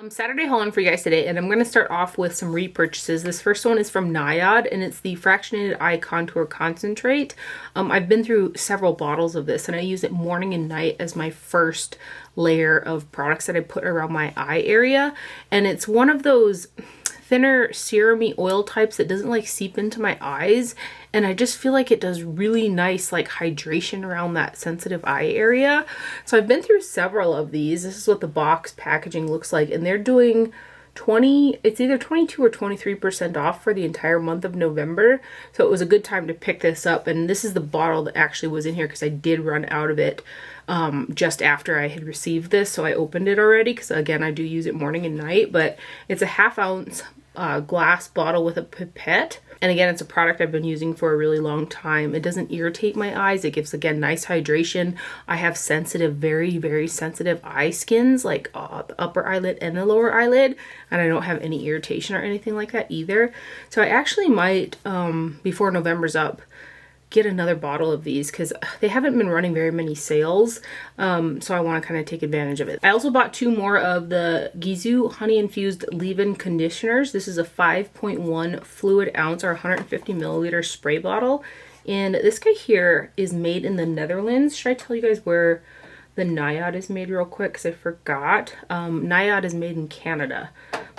Saturday haul in for you guys today, and I'm going to start off with some repurchases. This first one is from Nationality, and it's the Fractionated Eye Contour Concentrate. I've been through several bottles of this, and I use it morning and night as my first layer of products that I put around my eye area. And it's one of those thinner serum-y oil types that doesn't like seep into my eyes, and I just feel like it does really nice like hydration around that sensitive eye area. So I've been through several of these. This is what the box packaging looks like, and they're doing it's either 22 or 23% off for the entire month of November. So it was a good time to pick this up, and this is the bottle that actually was in here because I did run out of it just after I had received this. So I opened it already because, again, I do use it morning and night, but it's a 1/2 ounce glass bottle with a pipette. And again, it's a product I've been using for a really long time. It doesn't irritate my eyes. It gives, again, nice hydration. I have sensitive, very, very sensitive eye skins, like the upper eyelid and the lower eyelid. And I don't have any irritation or anything like that either. So I actually might, before November's up, get another bottle of these because they haven't been running very many sales, so I want to kind of take advantage of it. I also bought 2 more of the Gisou honey infused leave-in conditioners. This is a 5.1 fluid ounce or 150 milliliter spray bottle, and this guy here is made in the Netherlands. Should I tell you guys where the Nationality is made real quick because I forgot? Nationality is made in Canada,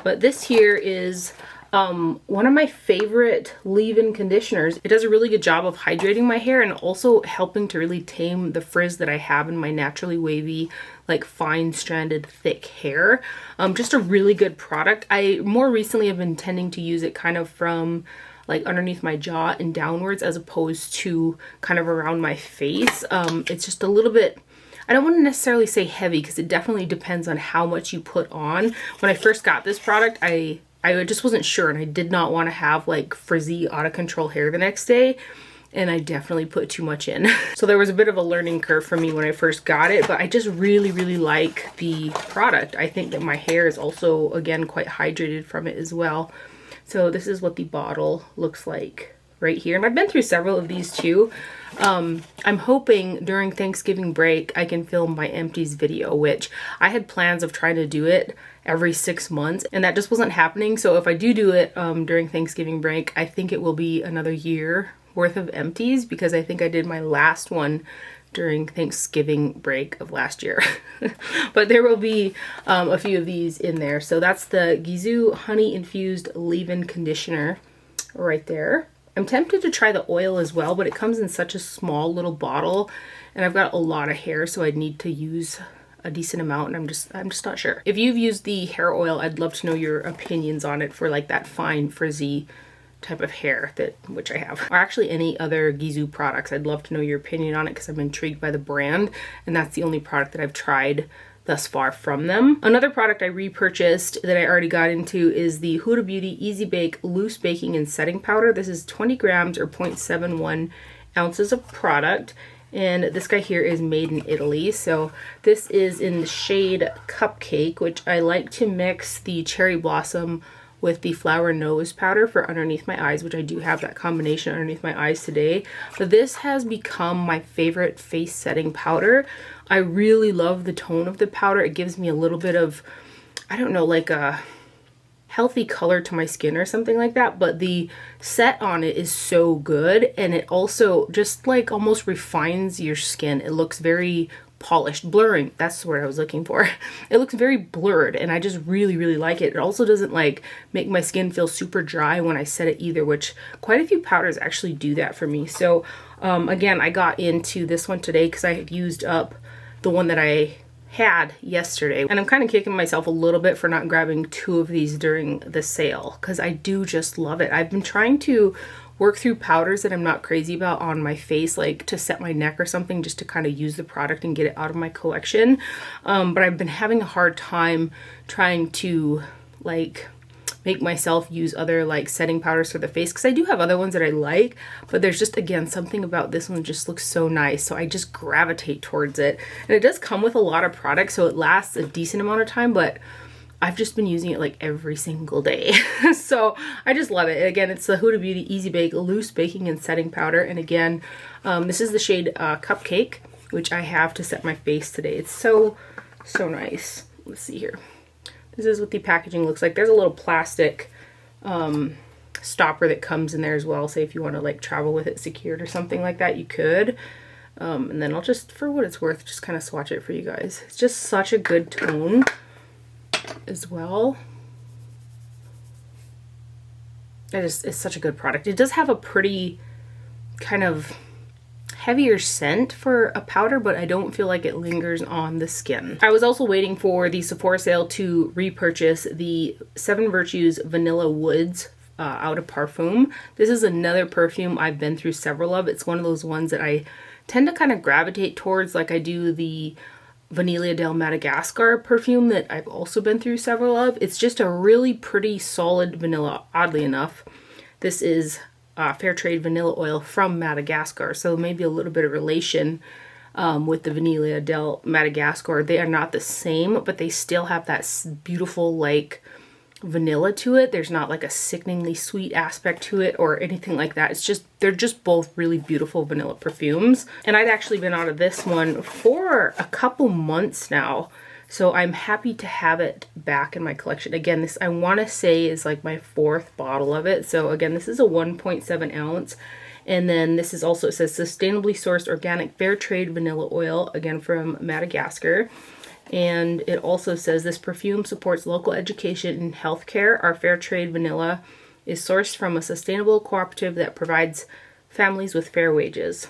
but this here is one of my favorite leave-in conditioners. It does a really good job of hydrating my hair and also helping to really tame the frizz that I have in my naturally wavy, like fine stranded thick hair. Just a really good product. I more recently have been tending to use it kind of from like underneath my jaw and downwards as opposed to kind of around my face. It's just a little bit, I don't want to necessarily say heavy because it definitely depends on how much you put on. When I first got this product, I just wasn't sure, and I did not want to have like frizzy, out of control hair the next day, and I definitely put too much in. So there was a bit of a learning curve for me when I first got it, but I just really, really like the product. I think that my hair is also, again, quite hydrated from it as well. So this is what the bottle looks like right here, and I've been through several of these too. I'm hoping during Thanksgiving break I can film my empties video, which I had plans of trying to do it every 6 months, and that just wasn't happening. So if I do it during Thanksgiving break, I think it will be another year worth of empties because I think I did my last one during Thanksgiving break of last year. But there will be a few of these in there. So that's the Gisou honey infused leave-in conditioner right there. I'm tempted to try the oil as well, but it comes in such a small little bottle, and I've got a lot of hair, so I'd need to use a decent amount, and I'm just not sure. If you've used the hair oil, I'd love to know your opinions on it for like that fine frizzy type of hair which I have, or actually any other Gisou products. I'd love to know your opinion on it because I'm intrigued by the brand, and that's the only product that I've tried thus far from them. Another product I repurchased that I already got into is the Huda Beauty Easy Bake Loose Baking and Setting Powder. This is 20 grams or 0.71 ounces of product, and this guy here is made in Italy. So this is in the shade Cupcake, which I like to mix the cherry blossom with the flower nose powder for underneath my eyes, which I do have that combination underneath my eyes today. But this has become my favorite face setting powder. I really love the tone of the powder. It gives me a little bit of, I don't know, like a healthy color to my skin or something like that, but the set on it is so good, and it also just like almost refines your skin. It looks very polished, blurring, that's the word I was looking for. It looks very blurred, and I just really, really like it. It also doesn't like make my skin feel super dry when I set it either, which quite a few powders actually do that for me. So again, I got into this one today because I had used up the one that I had yesterday, and I'm kind of kicking myself a little bit for not grabbing 2 of these during the sale because I do just love it. I've been trying to work through powders that I'm not crazy about on my face, like to set my neck or something, just to kind of use the product and get it out of my collection. But I've been having a hard time trying to like make myself use other like setting powders for the face because I do have other ones that I like, but there's just, again, something about this one just looks so nice, so I just gravitate towards it. And it does come with a lot of products, so it lasts a decent amount of time, but I've just been using it like every single day. So I just love it. Again, it's the Huda Beauty Easy Bake Loose Baking and Setting Powder, and again, this is the shade Cupcake, which I have to set my face today. It's so nice. Let's see here. This is what the packaging looks like. There's a little plastic stopper that comes in there as well. Say if you want to like travel with it secured or something like that, you could. And then I'll just, for what it's worth, just kind of swatch it for you guys. It's just such a good tone as well. It's such a good product. It does have a pretty kind of heavier scent for a powder, but I don't feel like it lingers on the skin. I was also waiting for the Sephora sale to repurchase the 7 Virtues Vanilla Woods Eau de Parfum. This is another perfume I've been through several of. It's one of those ones that I tend to kind of gravitate towards, like I do the Vanilla del Madagascar perfume that I've also been through several of. It's just a really pretty solid vanilla, oddly enough. This is fair trade vanilla oil from Madagascar, so maybe a little bit of relation with the Vanilla del Madagascar. They are not the same, but they still have that beautiful like vanilla to it. There's not like a sickeningly sweet aspect to it or anything like that. It's just, they're just both really beautiful vanilla perfumes. And I'd actually been out of this one for a couple months now, so I'm happy to have it back in my collection. Again, this I want to say is like my 4th bottle of it. So again, this is a 1.7 ounce. And then this is also, it says sustainably sourced organic fair trade vanilla oil, again from Madagascar. And it also says this perfume supports local education and healthcare. Our fair trade vanilla is sourced from a sustainable cooperative that provides families with fair wages.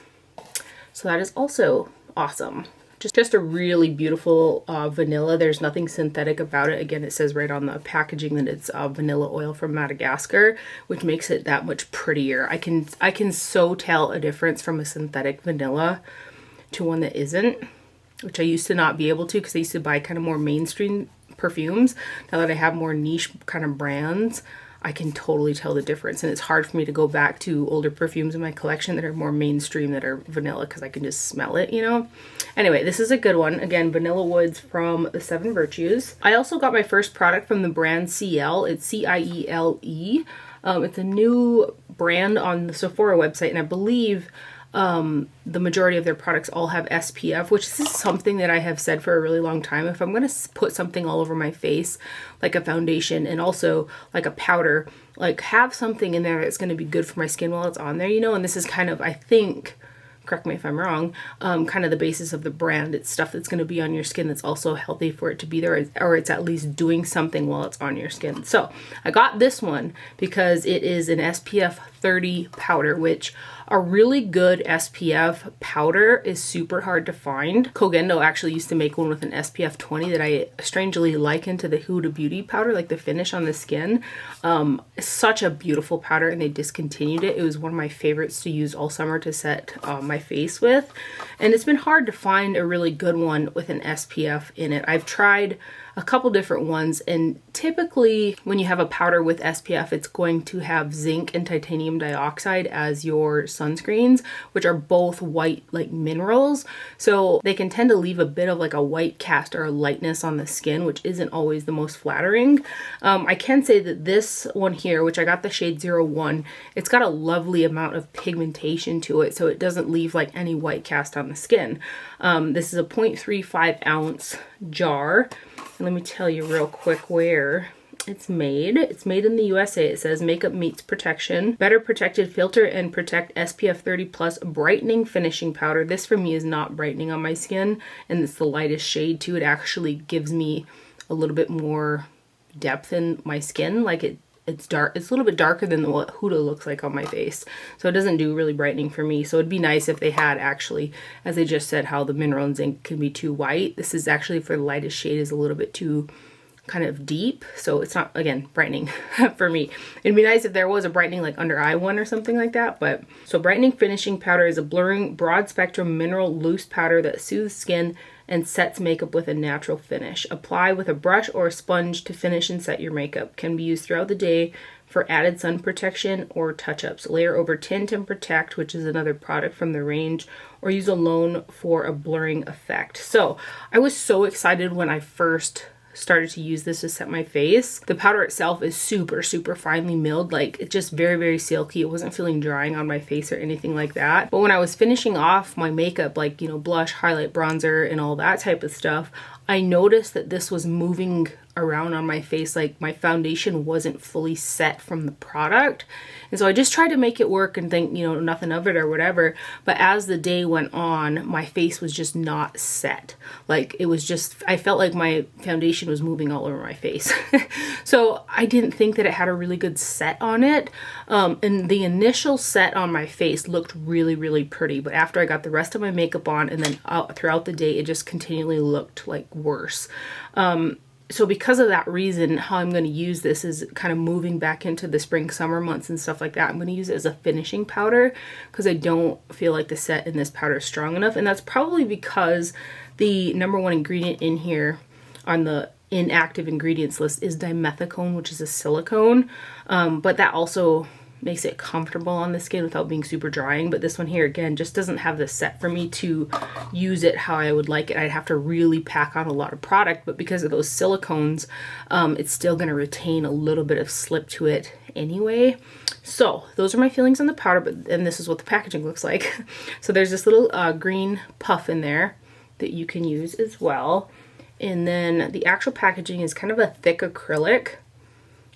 So that is also awesome. Just a really beautiful vanilla. There's nothing synthetic about it. Again, it says right on the packaging that it's vanilla oil from Madagascar, which makes it that much prettier. I can so tell a difference from a synthetic vanilla to one that isn't, which I used to not be able to because I used to buy kind of more mainstream perfumes. Now that I have more niche kind of brands, I can totally tell the difference. And it's hard for me to go back to older perfumes in my collection that are more mainstream, that are vanilla, because I can just smell it, you know? Anyway, this is a good one. Again, Vanilla Woods from the 7 Virtues. I also got my first product from the brand Ciele. It's Ciele. It's a new brand on the Sephora website, and I believe the majority of their products all have SPF, which is something that I have said for a really long time. If I'm going to put something all over my face, like a foundation and also like a powder, like have something in there that's going to be good for my skin while it's on there, you know? And this is kind of, I think, correct me if I'm wrong, kind of the basis of the brand. It's stuff that's going to be on your skin that's also healthy for it to be there, or it's at least doing something while it's on your skin. So I got this one because it is an SPF 30 powder, which a really good SPF powder is super hard to find. Kogendo actually used to make one with an SPF 20 that I strangely liken to the Huda Beauty powder, like the finish on the skin. Such a beautiful powder, and they discontinued it. It was one of my favorites to use all summer to set my face with. And it's been hard to find a really good one with an SPF in it. I've tried a couple different ones, and typically when you have a powder with SPF, it's going to have zinc and titanium dioxide as your sunscreens, which are both white like minerals, so they can tend to leave a bit of like a white cast or a lightness on the skin, which isn't always the most flattering. I can say that this one here, which I got the shade 01, it's got a lovely amount of pigmentation to it, so it doesn't leave like any white cast on the skin. This is a 0.35 ounce jar. And let me tell you real quick where it's made. It's made in the USA. It says makeup meets protection. Better protected filter and protect SPF 30 plus brightening finishing powder. This for me is not brightening on my skin, and it's the lightest shade too. It actually gives me a little bit more depth in my skin. Like it's dark. It's a little bit darker than what Huda looks like on my face. So it doesn't do really brightening for me. So it'd be nice if they had actually, as they just said, how the mineral and zinc can be too white. This is actually, for the lightest shade, is a little bit too kind of deep. So it's not, again, brightening for me. It'd be nice if there was a brightening like under eye one or something like that. But so brightening finishing powder is a blurring broad spectrum mineral loose powder that soothes skin and sets makeup with a natural finish. Apply with a brush or a sponge to finish and set your makeup. Can be used throughout the day for added sun protection or touch-ups. Layer over tint and protect, which is another product from the range, or use alone for a blurring effect. So I was so excited when I first started to use this to set my face. The powder itself is super finely milled, like it's just very silky. It wasn't feeling drying on my face or anything like that. But when I was finishing off my makeup, like, you know, blush, highlight, bronzer, and all that type of stuff, I noticed that this was moving around on my face. Like my foundation wasn't fully set from the product. And so I just tried to make it work and think, you know, nothing of it or whatever. But as the day went on, my face was just not set. Like it was just, I felt like my foundation was moving all over my face. So I didn't think that it had a really good set on it. And the initial set on my face looked really, really pretty. But after I got the rest of my makeup on and then throughout the day, it just continually looked like worse. So because of that reason, how I'm going to use this is kind of moving back into the spring summer months and stuff like that. I'm going to use it as a finishing powder because I don't feel like the set in this powder is strong enough. And that's probably because the #1 ingredient in here on the inactive ingredients list is dimethicone, which is a silicone. But that also makes it comfortable on the skin without being super drying. But this one here, again, just doesn't have the set for me to use it how I would like it. I'd have to really pack on a lot of product, but because of those silicones, it's still going to retain a little bit of slip to it anyway. So those are my feelings on the powder, and this is what the packaging looks like. So there's this little green puff in there that you can use as well. And then the actual packaging is kind of a thick acrylic.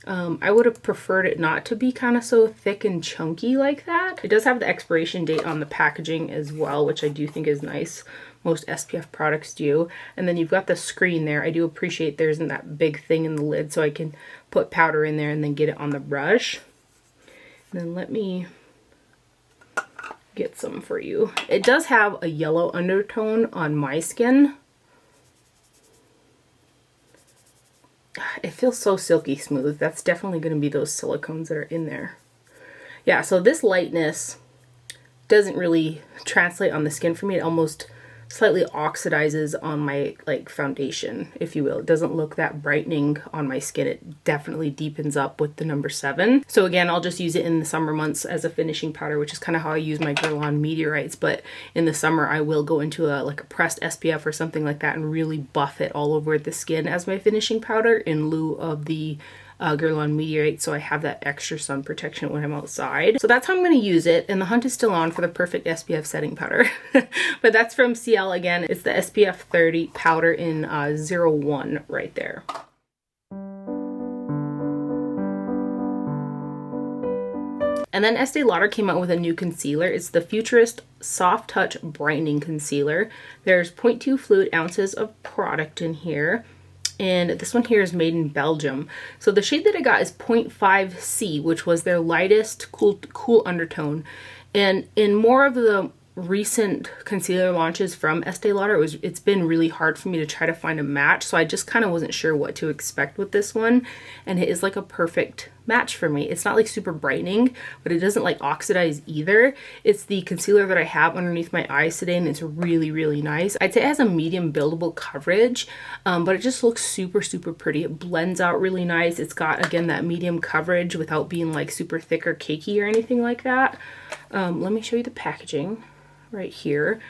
I would have preferred it not to be kind of so thick and chunky like that. It does have the expiration date on the packaging as well, which I do think is nice. Most SPF products do. And then you've got the screen there. I do appreciate there isn't that big thing in the lid, so I can put powder in there and then get it on the brush. And then let me get some for you. It does have a yellow undertone on my skin. It feels so silky smooth. That's definitely going to be those silicones that are in there. Yeah, so this lightness doesn't really translate on the skin for me. It almost slightly oxidizes on my like foundation, if you will. It doesn't look that brightening on my skin. It definitely deepens up with the #7. So again, I'll just use it in the summer months as a finishing powder, which is kind of how I use my Girl On Meteorites. But in the summer, I will go into a pressed SPF or something like that and really buff it all over the skin as my finishing powder in lieu of the Girl On Meteorite, so I have that extra sun protection when I'm outside. So that's how I'm going to use it, and the hunt is still on for the perfect SPF setting powder. But that's from Ciele again. It's the SPF 30 powder in 01 right there. And then Estee Lauder came out with a new concealer. It's the Futurist Soft Touch Brightening Concealer. There's 0.2 fluid ounces of product in here. And this one here is made in Belgium. So the shade that I got is 0.5C, which was their lightest cool undertone. And in more of the recent concealer launches from Estee Lauder, it's been really hard for me to try to find a match. So I just kind of wasn't sure what to expect with this one. And it is like a perfect match for me. It's not like super brightening, but it doesn't like oxidize either. It's the concealer that I have underneath my eyes today, and it's really, really nice. I'd say it has a medium buildable coverage, but it just looks super, super pretty. It blends out really nice. It's got, again, that medium coverage without being like super thick or cakey or anything like that. Let me show you the packaging right here.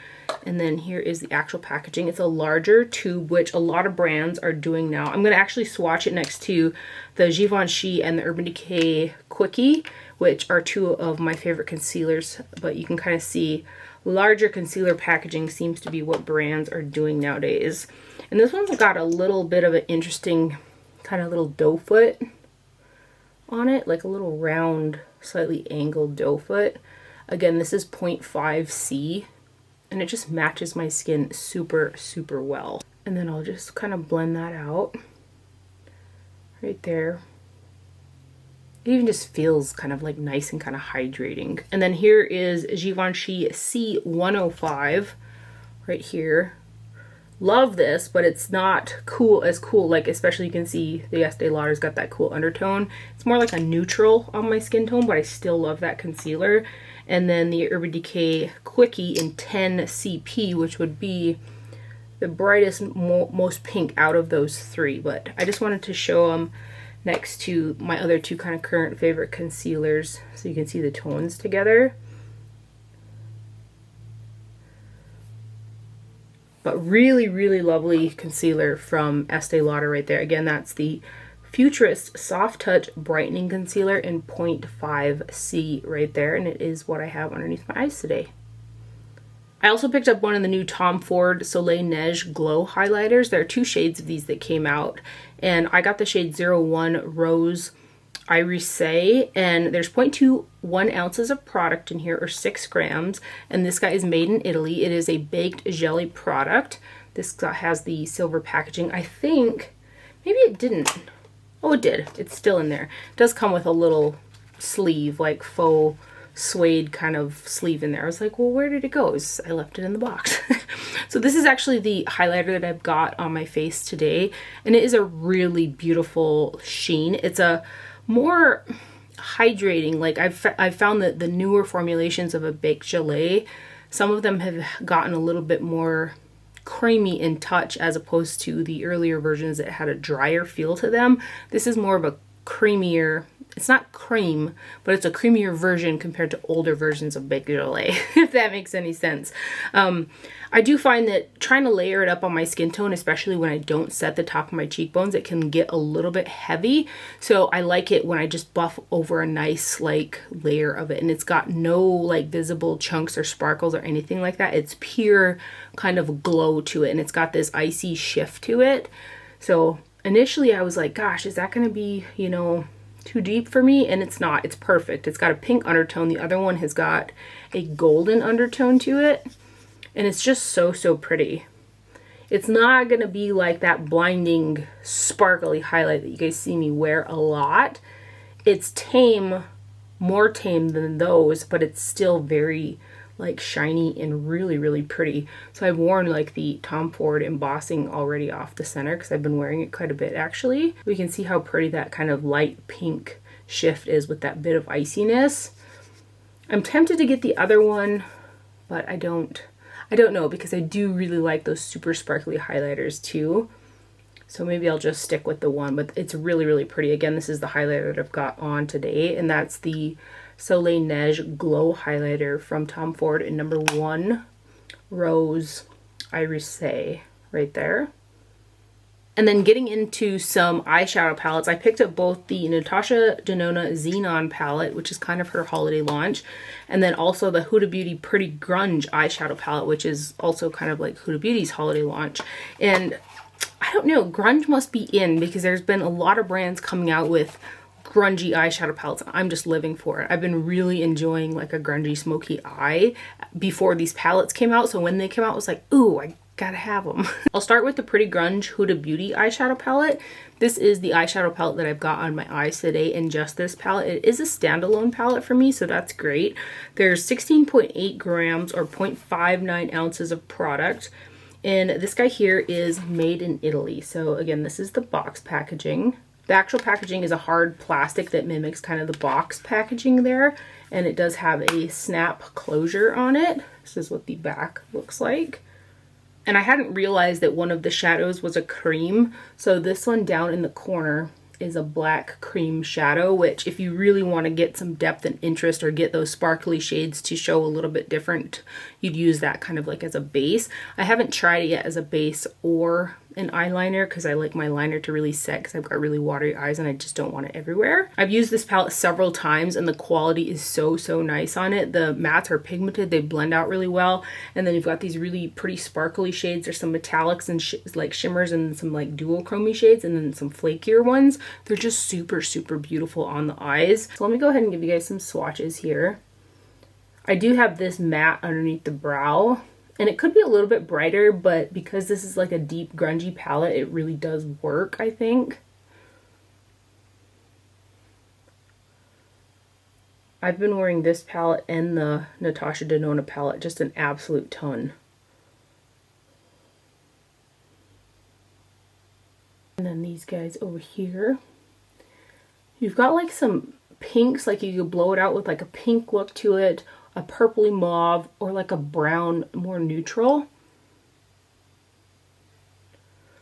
And then here is the actual packaging. It's a larger tube, which a lot of brands are doing now. I'm going to actually swatch it next to the Givenchy and the Urban Decay Quickie, which are two of my favorite concealers. But you can kind of see larger concealer packaging seems to be what brands are doing nowadays. And this one's got a little bit of an interesting kind of little doe foot on it, like a little round, slightly angled doe foot. Again, this is 0.5C. And it just matches my skin super, super well. And then I'll just kind of blend that out right there. It even just feels kind of like nice and kind of hydrating. And then here is Givenchy C105 right here. Love this, but it's not cool as cool. Like, especially you can see the Estee Lauder's got that cool undertone. It's more like a neutral on my skin tone, but I still love that concealer. And then the Urban Decay Quickie in 10CP, which would be the brightest, most pink out of those three. But I just wanted to show them next to my other two kind of current favorite concealers so you can see the tones together. But really, really lovely concealer from Estee Lauder right there. Again, that's the Futurist Soft Touch Brightening Concealer in 0.5C right there. And it is what I have underneath my eyes today. I also picked up one of the new Tom Ford Soleil Neige Glow highlighters. There are 2 shades of these that came out, and I got the shade 01 Rose Iris, and there's 0.21 ounces of product in here, or 6 grams, and this guy is made in Italy. It is a baked jelly product. This has the silver packaging. I think, maybe it didn't. Oh, it did. It's still in there. It does come with a little sleeve, like faux suede kind of sleeve in there. I was like, well, where did it go? I left it in the box. So this is actually the highlighter that I've got on my face today, and it is a really beautiful sheen. It's a more hydrating, like I've found that the newer formulations of a baked gelée, some of them have gotten a little bit more creamy in touch as opposed to the earlier versions that had a drier feel to them. This is more of a creamier, it's not cream, but it's a creamier version compared to older versions of baked gelée, if that makes any sense. I do find that trying to layer it up on my skin tone, especially when I don't set the top of my cheekbones, it can get a little bit heavy. So I like it when I just buff over a nice like layer of it, and it's got no like visible chunks or sparkles or anything like that. It's pure kind of glow to it, and it's got this icy shift to it. So initially I was like, gosh, is that going to be, you know, too deep for me? And it's not. It's perfect. It's got a pink undertone. The other one has got a golden undertone to it, and it's just so pretty. It's not gonna be like that blinding sparkly highlight that you guys see me wear a lot. It's tame, more tame than those, but it's still very like shiny and really pretty. So I've worn like the Tom Ford embossing already off the center because I've been wearing it quite a bit actually. We can see how pretty that kind of light pink shift is with that bit of iciness. I'm tempted to get the other one, but I don't know, because I do really like those super sparkly highlighters too. So maybe I'll just stick with the one, but it's really pretty. Again, this is the highlighter that I've got on today, and that's the Soleil Neige Glow highlighter from Tom Ford in number 1 Rose Iris right there. And then getting into some eyeshadow palettes, I picked up both the Natasha Denona Xenon palette, which is kind of her holiday launch, and then also the Huda Beauty Pretty Grunge eyeshadow palette, which is also kind of like Huda Beauty's holiday launch. And I don't know, grunge must be in, because there's been a lot of brands coming out with grungy eyeshadow palettes. I'm just living for it. I've been really enjoying like a grungy smoky eye before these palettes came out, so when they came out I was like, ooh, I gotta have them. I'll start with the Pretty Grunge Huda Beauty eyeshadow palette. This is the eyeshadow palette that I've got on my eyes today, and just this palette. It is a standalone palette for me, so that's great. There's 16.8 grams or 0.59 ounces of product, and this guy here is made in Italy. So again, this is the box packaging. The actual packaging is a hard plastic that mimics kind of the box packaging there, and it does have a snap closure on it. This is what the back looks like. And I hadn't realized that one of the shadows was a cream. So this one down in the corner is a black cream shadow, which if you really want to get some depth and interest or get those sparkly shades to show a little bit different, you'd use that kind of like as a base. I haven't tried it yet as a base or an eyeliner because I like my liner to really set because I've got really watery eyes and I just don't want it everywhere. I've used this palette several times and the quality is so nice on it. The mattes are pigmented, they blend out really well, and then you've got these really pretty sparkly shades. There's some metallics and like shimmers and some like dual-chromy shades, and then some flakier ones. They're just super beautiful on the eyes. So let me go ahead and give you guys some swatches here. I do have this matte underneath the brow, and it could be a little bit brighter, but because this is like a deep grungy palette, it really does work, I think. I've been wearing this palette and the Natasha Denona palette just an absolute ton. And then these guys over here. You've got like some pinks, like you could blow it out with like a pink look to it, a purpley mauve, or like a brown, more neutral.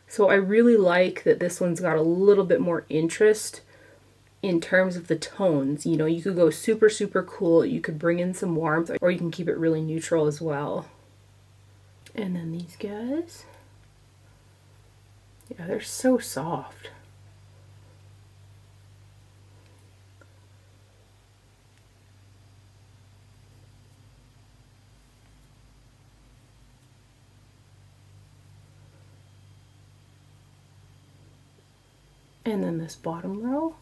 So I really like that this one's got a little bit more interest in terms of the tones. You know, you could go super cool, you could bring in some warmth, or you can keep it really neutral as well. And then these guys. Yeah, they're so soft. And then this bottom row.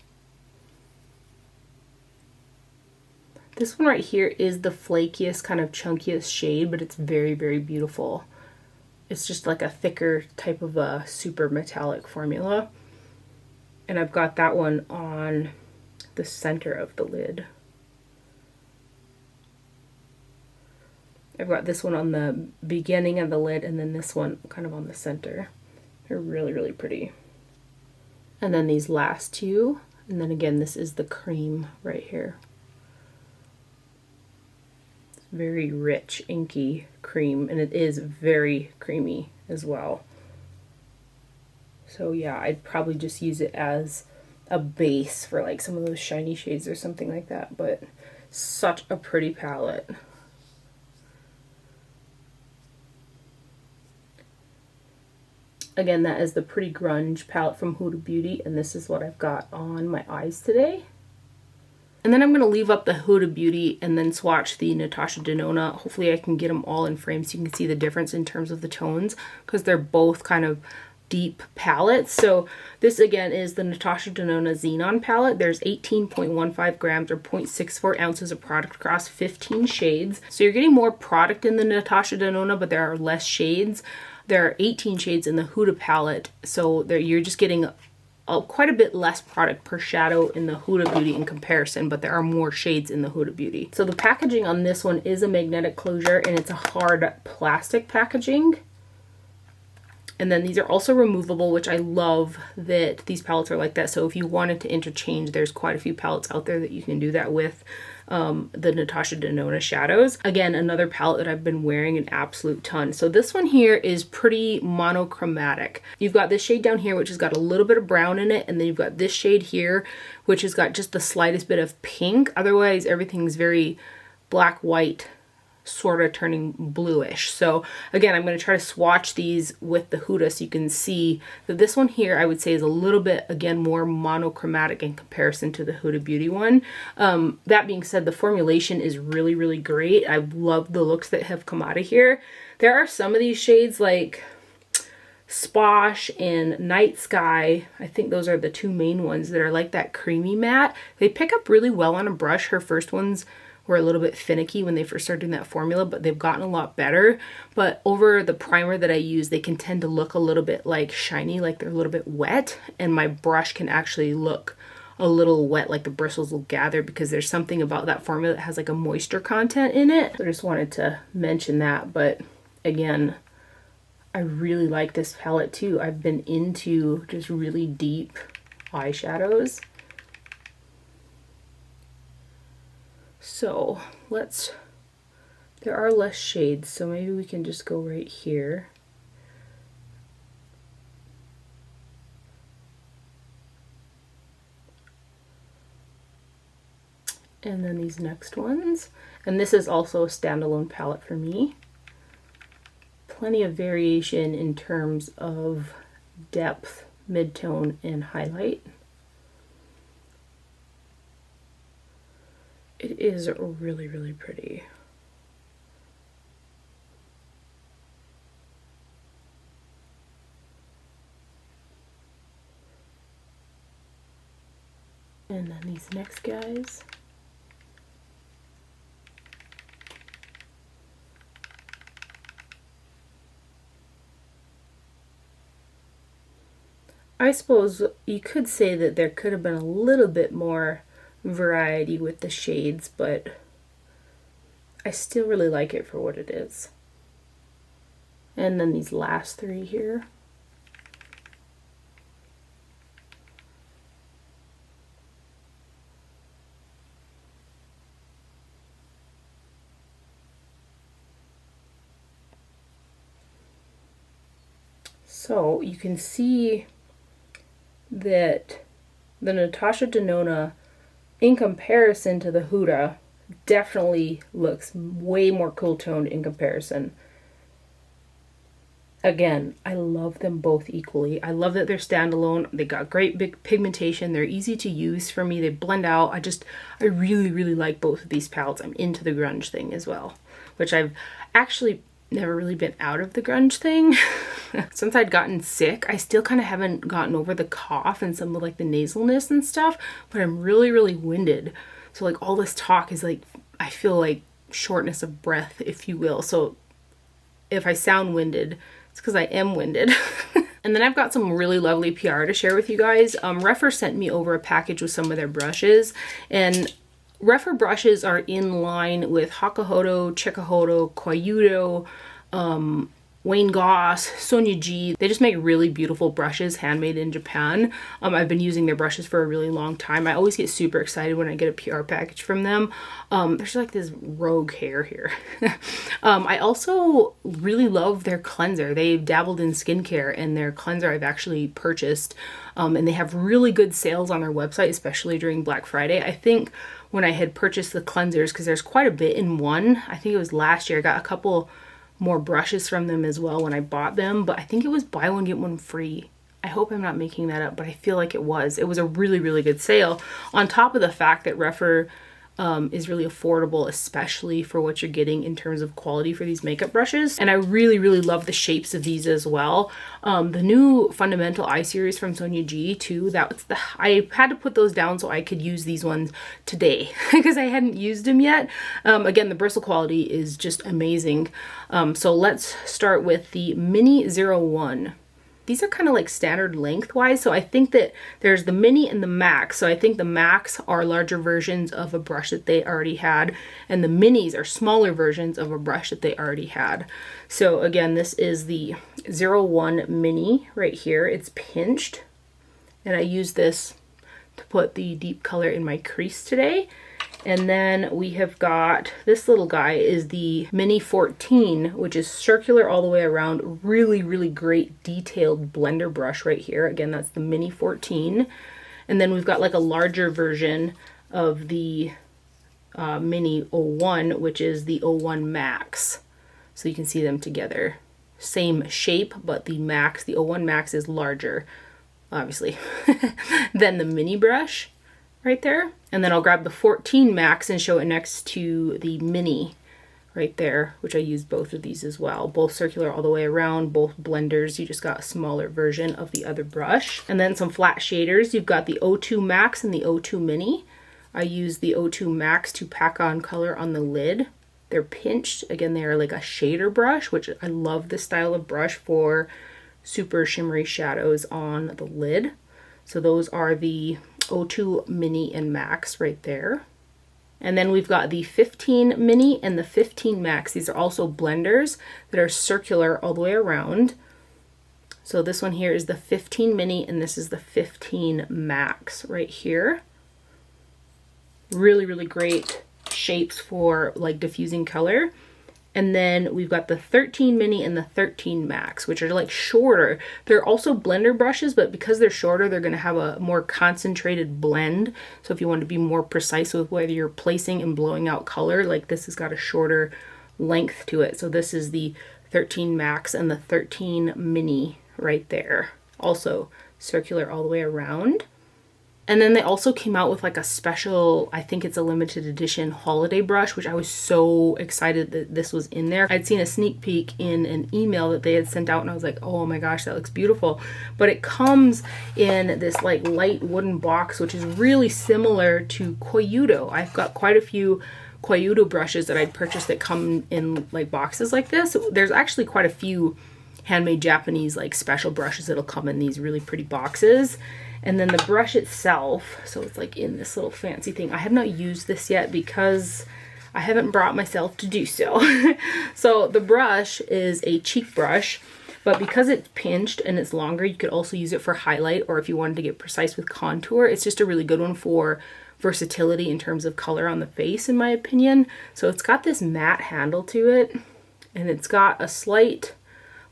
This one right here is the flakiest, kind of chunkiest shade, but it's very, very beautiful. It's just like a thicker type of a super metallic formula. And I've got that one on the center of the lid. I've got this one on the beginning of the lid and then this one kind of on the center. They're really, really pretty. And then these last two, and then again, this is the cream right here. It's very rich, inky cream, and it is very creamy as well. So yeah, I'd probably just use it as a base for like some of those shiny shades or something like that, but such a pretty palette. Again, that is the Pretty Grunge palette from Huda Beauty, and this is what I've got on my eyes today. And then I'm going to leave up the Huda Beauty and then swatch the Natasha Denona. Hopefully I can get them all in frame so you can see the difference in terms of the tones, because they're both kind of deep palettes. So this again is the Natasha Denona Xenon palette. There's 18.15 grams or 0.64 ounces of product across 15 shades. So you're getting more product in the Natasha Denona, but there are less shades. There are 18 shades in the Huda palette, so you're just getting quite a bit less product per shadow in the Huda Beauty in comparison, but there are more shades in the Huda Beauty. So the packaging on this one is a magnetic closure, and it's a hard plastic packaging. And then these are also removable, which I love that these palettes are like that. So if you wanted to interchange, there's quite a few palettes out there that you can do that with. The Natasha Denona shadows. Again, another palette that I've been wearing an absolute ton. So this one here is pretty monochromatic. You've got this shade down here, which has got a little bit of brown in it. And then you've got this shade here, which has got just the slightest bit of pink. Otherwise, everything's very black, white, sort of turning bluish. So again, I'm going to try to swatch these with the Huda so you can see that this one here I would say is a little bit, again, more monochromatic in comparison to the Huda Beauty one. That being said, the formulation is really, really great. I love the looks that have come out of here. There are some of these shades like Sposh and Night Sky. I think those are the two main ones that are like that creamy matte. They pick up really well on a brush. Her first ones were a little bit finicky when they first started doing that formula, but they've gotten a lot better. But over the primer that I use, they can tend to look a little bit like shiny, like they're a little bit wet, and my brush can actually look a little wet, like the bristles will gather, because there's something about that formula that has like a moisture content in it. So I just wanted to mention that. But again, I really like this palette too. I've been into just really deep eyeshadows. So there are less shades, so maybe we can just go right here. And then these next ones. And this is also a standalone palette for me. Plenty of variation in terms of depth, midtone, and highlight. It is really, really pretty. And then these next guys. I suppose you could say that there could have been a little bit more variety with the shades, but I still really like it for what it is. And then these last three here. So you can see that the Natasha Denona, in comparison to the Huda, definitely looks way more cool toned in comparison. Again, I love them both equally. I love that they're standalone. They got great big pigmentation. They're easy to use for me. They blend out. I really, really like both of these palettes. I'm into the grunge thing as well, which I've actually never really been out of the grunge thing. Since I'd gotten sick, I still kind of haven't gotten over the cough and some of like the nasalness and stuff, but I'm really, really winded. So like all this talk is like, I feel like shortness of breath, if you will. So if I sound winded, it's because I am winded. And then I've got some really lovely PR to share with you guys. Rephr sent me over a package with some of their brushes, and Rephr brushes are in line with Hakuhodo, Chikuhodo, Koyudo, Wayne Goss, Sonia G. They just make really beautiful brushes, handmade in Japan. I've been using their brushes for a really long time. I always get super excited when I get a PR package from them. There's like this rogue hair here. I also really love their cleanser. They've dabbled in skincare, and their cleanser I've actually purchased. And they have really good sales on their website, especially during Black Friday. I think when I had purchased the cleansers, because there's quite a bit in one, I think it was last year, I got a couple more brushes from them as well when I bought them, but I think it was buy one get one free. I hope I'm not making that up, but I feel like it was. It was a really, really good sale, on top of the fact that Rephr is really affordable, especially for what you're getting in terms of quality for these makeup brushes. And I really, really love the shapes of these as well. The new Fundamental Eye series from Sonia G too, I had to put those down so I could use these ones today because I hadn't used them yet. Again, the bristle quality is just amazing. So let's start with the Mini 01. These are kind of like standard lengthwise, so I think that there's the mini and the max. So I think the max are larger versions of a brush that they already had, and the minis are smaller versions of a brush that they already had. So again, this is the 01 mini right here. It's pinched, and I use this to put the deep color in my crease today. And then we have got this little guy is the Mini 14, which is circular all the way around. Really, really great detailed blender brush right here. Again, that's the Mini 14. And then we've got like a larger version of the Mini 01, which is the 01 Max. So you can see them together. Same shape, but the Max, the 01 Max is larger, obviously, than the mini brush right there. And then I'll grab the 14 Max and show it next to the mini right there, which I used both of these as well. Both circular all the way around, both blenders. You just got a smaller version of the other brush. And then some flat shaders. You've got the 02 Max and the 02 Mini. I use the 02 Max to pack on color on the lid. They're pinched. Again, they are like a shader brush, which I love this style of brush for super shimmery shadows on the lid. So those are the 02 Mini and Max right there. And then we've got the 15 Mini and the 15 Max. These are also blenders that are circular all the way around. So this one here is the 15 Mini and this is the 15 Max right here. Really, really great shapes for like diffusing color. And then we've got the 13 Mini and the 13 Max, which are like shorter. They're also blender brushes, but because they're shorter, they're going to have a more concentrated blend. So if you want to be more precise with whether you're placing and blowing out color, like this has got a shorter length to it. So this is the 13 Max and the 13 Mini right there. Also circular all the way around. And then they also came out with like a special, I think it's a limited edition holiday brush, which I was so excited that this was in there. I'd seen a sneak peek in an email that they had sent out and I was like, oh my gosh, that looks beautiful. But it comes in this like light wooden box, which is really similar to Koyudo. I've got quite a few Koyudo brushes that I'd purchased that come in like boxes like this. There's actually quite a few handmade Japanese like special brushes that'll come in these really pretty boxes. And then the brush itself, so it's like in this little fancy thing. I have not used this yet because I haven't brought myself to do so. So the brush is a cheek brush, but because it's pinched and it's longer, you could also use it for highlight, or if you wanted to get precise with contour. It's just a really good one for versatility in terms of color on the face, in my opinion. So it's got this matte handle to it, and it's got a slight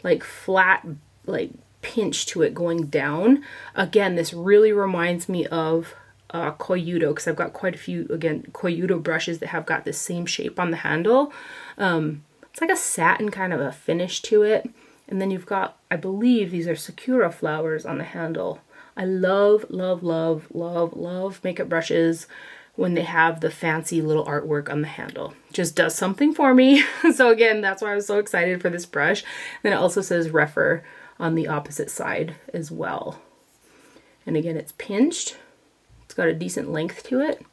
like flat like pinch to it going down. Again, this really reminds me of Koyudo, because I've got quite a few, again, Koyudo brushes that have got the same shape on the handle. It's like a satin kind of a finish to it. And then you've got, I believe these are sakura flowers on the handle. I love, love, love, love, love makeup brushes when they have the fancy little artwork on the handle. Just does something for me. So again, that's why I was so excited for this brush. Then it also says Rephr on the opposite side as well. And again, it's pinched. It's got a decent length to it.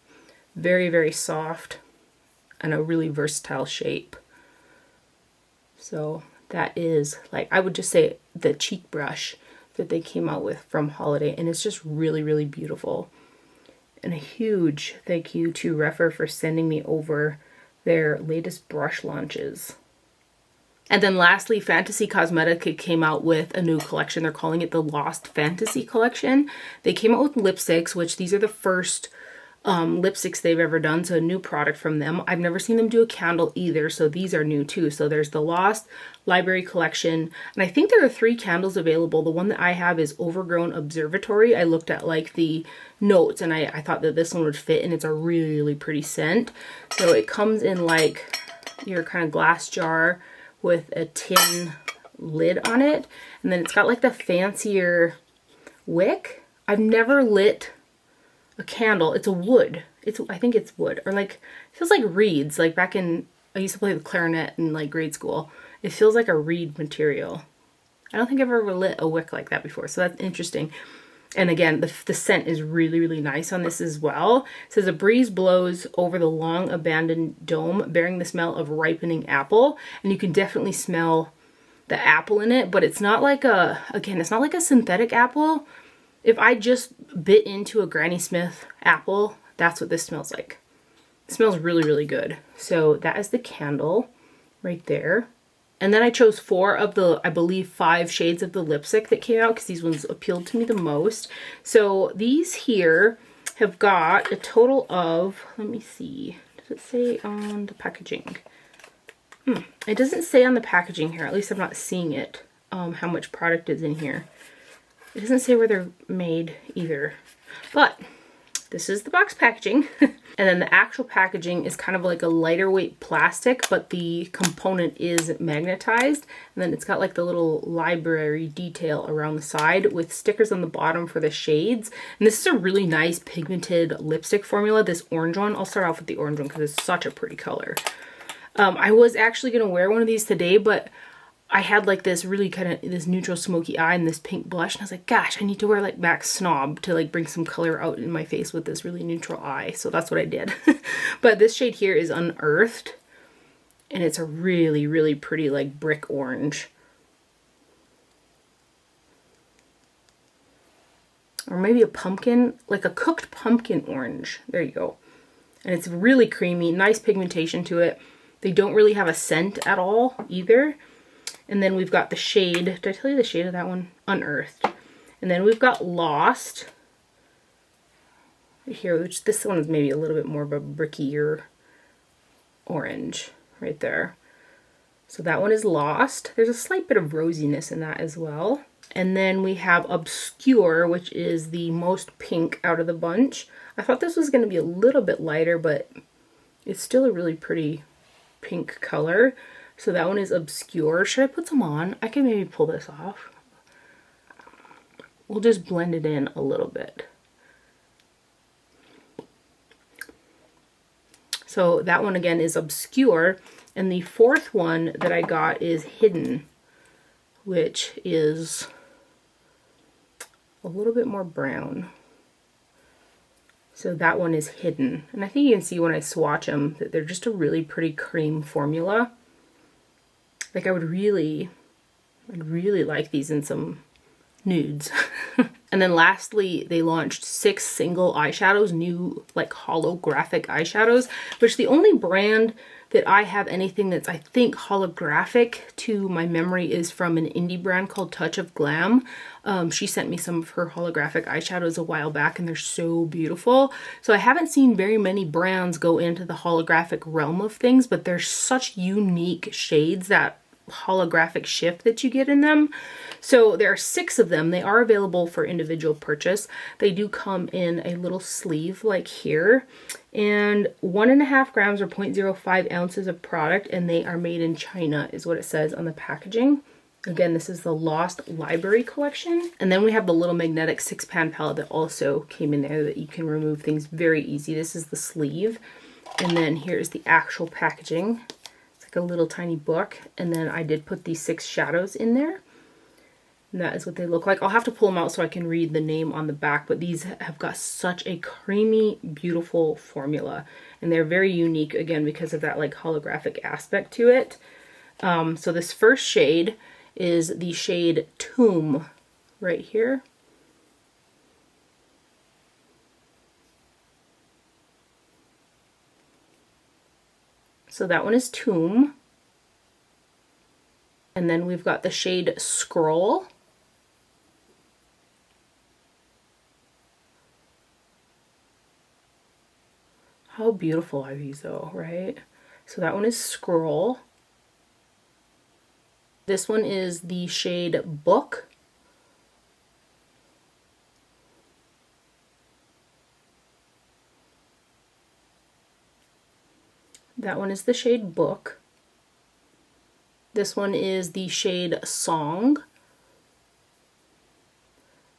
Very, very soft and a really versatile shape. So that is, like, I would just say the cheek brush that they came out with from Holiday, and it's just really, really beautiful. And a huge thank you to Rephr for sending me over their latest brush launches. And then lastly, Fantasy Cosmetica came out with a new collection. They're calling it the Lost Fantasy Collection. They came out with lipsticks, which these are the first lipsticks they've ever done, so a new product from them. I've never seen them do a candle either, so these are new too. So there's the Lost Library Collection, and I think there are 3 candles available. The one that I have is Overgrown Observatory. I looked at like the notes and I thought that this one would fit, and it's a really, really pretty scent. So it comes in like your kind of glass jar with a tin lid on it, and then it's got like the fancier wick. I've never lit a candle. It's a wood. I think it's wood, or like, it feels like reeds. Like back in, I used to play the clarinet in like grade school. It feels like a reed material. I don't think I've ever lit a wick like that before, so that's interesting. And again, the scent is really, really nice on this as well. It says a breeze blows over the long abandoned dome, bearing the smell of ripening apple. And you can definitely smell the apple in it, but it's not like a, again, it's not like a synthetic apple. If I just bit into a Granny Smith apple, that's what this smells like. It smells really, really good. So that is the candle right there. And then I chose 4 of the, I believe, 5 shades of the lipstick that came out because these ones appealed to me the most. So these here have got a total of, let me see, does it say on the packaging? It doesn't say on the packaging here, at least I'm not seeing it, how much product is in here. It doesn't say where they're made either, but this is the box packaging. And then the actual packaging is kind of like a lighter weight plastic, but the component is magnetized. And then it's got like the little library detail around the side with stickers on the bottom for the shades. And this is a really nice pigmented lipstick formula, this orange one. I'll start off with the orange one because it's such a pretty color. I was actually going to wear one of these today, but I had like this really kind of this neutral smoky eye and this pink blush, and I was like, gosh, I need to wear like MAC Snob to like bring some color out in my face with this really neutral eye. So that's what I did. But this shade here is Unearthed, and it's a really, really pretty like brick orange. Or maybe a pumpkin, like a cooked pumpkin orange. There you go. And it's really creamy, nice pigmentation to it. They don't really have a scent at all either. And then we've got the shade, did I tell you the shade of that one? Unearthed. And then we've got Lost right here, which this one is maybe a little bit more of a brickier orange right there. So that one is Lost. There's a slight bit of rosiness in that as well. And then we have Obscure, which is the most pink out of the bunch. I thought this was going to be a little bit lighter, but it's still a really pretty pink color. So that one is Obscure. Should I put some on? I can maybe pull this off. We'll just blend it in a little bit. So that one again is Obscure. And the 4th one that I got is Hidden, which is a little bit more brown. So that one is Hidden. And I think you can see when I swatch them that they're just a really pretty cream formula. Like I'd really like these in some nudes. And then lastly, they launched 6 single eyeshadows, new like holographic eyeshadows, which the only brand that I have anything that's I think holographic to my memory is from an indie brand called Touch of Glam. She sent me some of her holographic eyeshadows a while back, and they're so beautiful. So I haven't seen very many brands go into the holographic realm of things, but there's such unique shades, that holographic shift that you get in them. So there are 6 of them. They are available for individual purchase. They do come in a little sleeve like here, and 1.5 grams or 0.05 ounces of product, and they are made in China is what it says on the packaging. Again, this is the Lost Library collection. And then we have the little magnetic 6-pan palette that also came in there that you can remove things very easy. This is the sleeve. And then here's the actual packaging. It's like a little tiny book. And then I did put these 6 shadows in there. And that is what they look like. I'll have to pull them out so I can read the name on the back, but these have got such a creamy, beautiful formula. And they're very unique, again, because of that like holographic aspect to it. So this first shade is the shade Tomb right here. So that one is Tomb. And then we've got the shade Scroll. How beautiful are these though, right? So that one is Scroll. This one is the shade Book. That one is the shade Book. This one is the shade Song.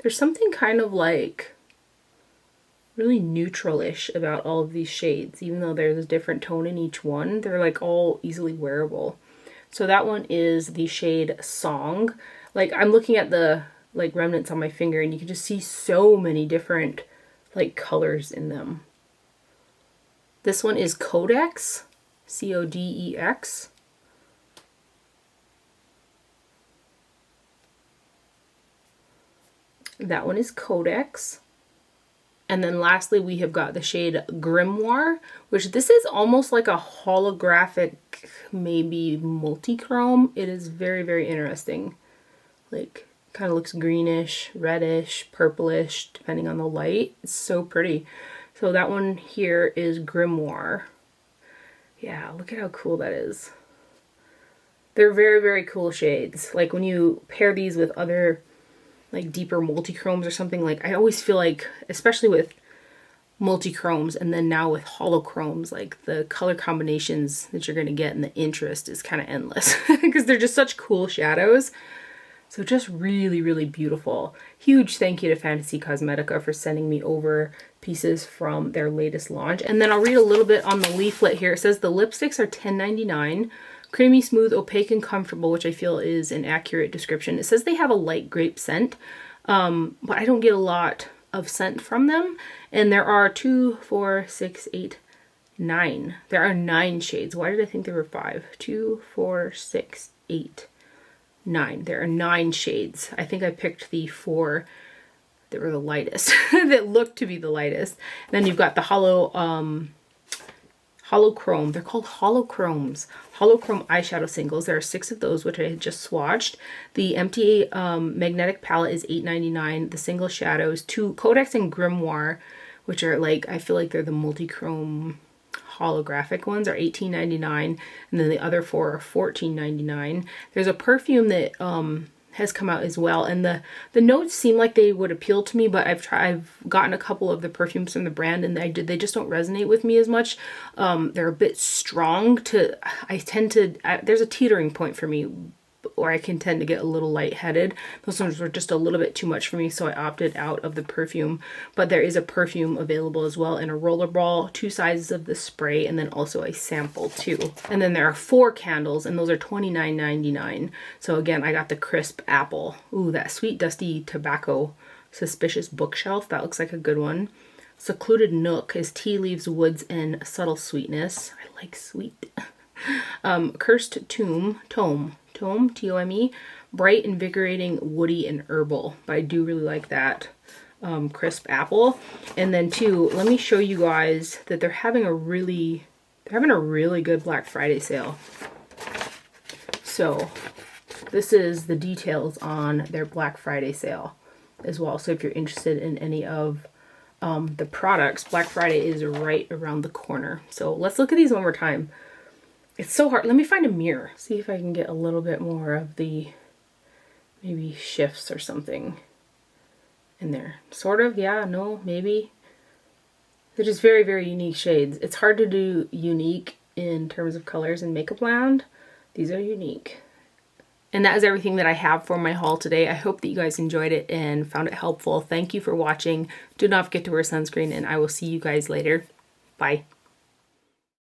There's something kind of like really neutral-ish about all of these shades, even though there's a different tone in each one. They're like all easily wearable. So that one is the shade Song. Like I'm looking at the like remnants on my finger and you can just see so many different like colors in them. This one is Codex, C-O-D-E-X. That one is Codex. And then lastly, we have got the shade Grimoire, which this is almost like a holographic, maybe multi-chrome. It is very, very interesting. Like, kind of looks greenish, reddish, purplish, depending on the light. It's so pretty. So that one here is Grimoire. Yeah, look at how cool that is. They're very, very cool shades. Like when you pair these with other like deeper multi-chromes or something, like I always feel like, especially with multi-chromes and then now with holochromes, like the color combinations that you're going to get and the interest is kind of endless because they're just such cool shadows. So just really, really beautiful. Huge thank you to Fantasy Cosmetica for sending me over pieces from their latest launch. And then I'll read a little bit on the leaflet here. It says the lipsticks are $10.99. Creamy, smooth, opaque, and comfortable, which I feel is an accurate description. It says they have a light grape scent, but I don't get a lot of scent from them. And there are 2, 4, 6, 8, 9. There are 9 shades. Why did I think there were 5? 2, 4, 6, 8, 9. There are 9 shades. I think I picked the 4 that were the lightest, that looked to be the lightest. And then you've got the holochrome. They're called holochromes. Holochrome eyeshadow singles. There are 6 of those, which I had just swatched. The empty magnetic palette is $8.99. The single shadows, 2 Codex and Grimoire, which are like, I feel like they're the multi-chrome holographic ones, are $18.99. And then the other 4 are $14.99. There's a perfume that has come out as well, and the notes seem like they would appeal to me, but I've gotten a couple of the perfumes from the brand and they just don't resonate with me as much. They're a bit strong to, there's a teetering point for me where I can tend to get a little lightheaded. Those ones were just a little bit too much for me, so I opted out of the perfume. But there is a perfume available as well in a rollerball, 2 sizes of the spray, and then also a sample too. And then there are 4 candles, and those are $29.99. So again, I got the crisp apple. Ooh, that sweet dusty tobacco suspicious bookshelf. That looks like a good one. Secluded Nook is tea leaves, woods, and subtle sweetness. I like sweet. Cursed Tome, T-O-M-E, bright, invigorating, woody, and herbal. But I do really like that crisp apple. And then too, let me show you guys that they're having a really good Black Friday sale. So this is the details on their Black Friday sale as well. So if you're interested in any of the products, Black Friday is right around the corner. So let's look at these one more time. It's so hard. Let me find a mirror. See if I can get a little bit more of the maybe shifts or something in there. Sort of, yeah, no, maybe. They're just very, very unique shades. It's hard to do unique in terms of colors in Makeup Land. These are unique. And that is everything that I have for my haul today. I hope that you guys enjoyed it and found it helpful. Thank you for watching. Do not forget to wear sunscreen, and I will see you guys later. Bye.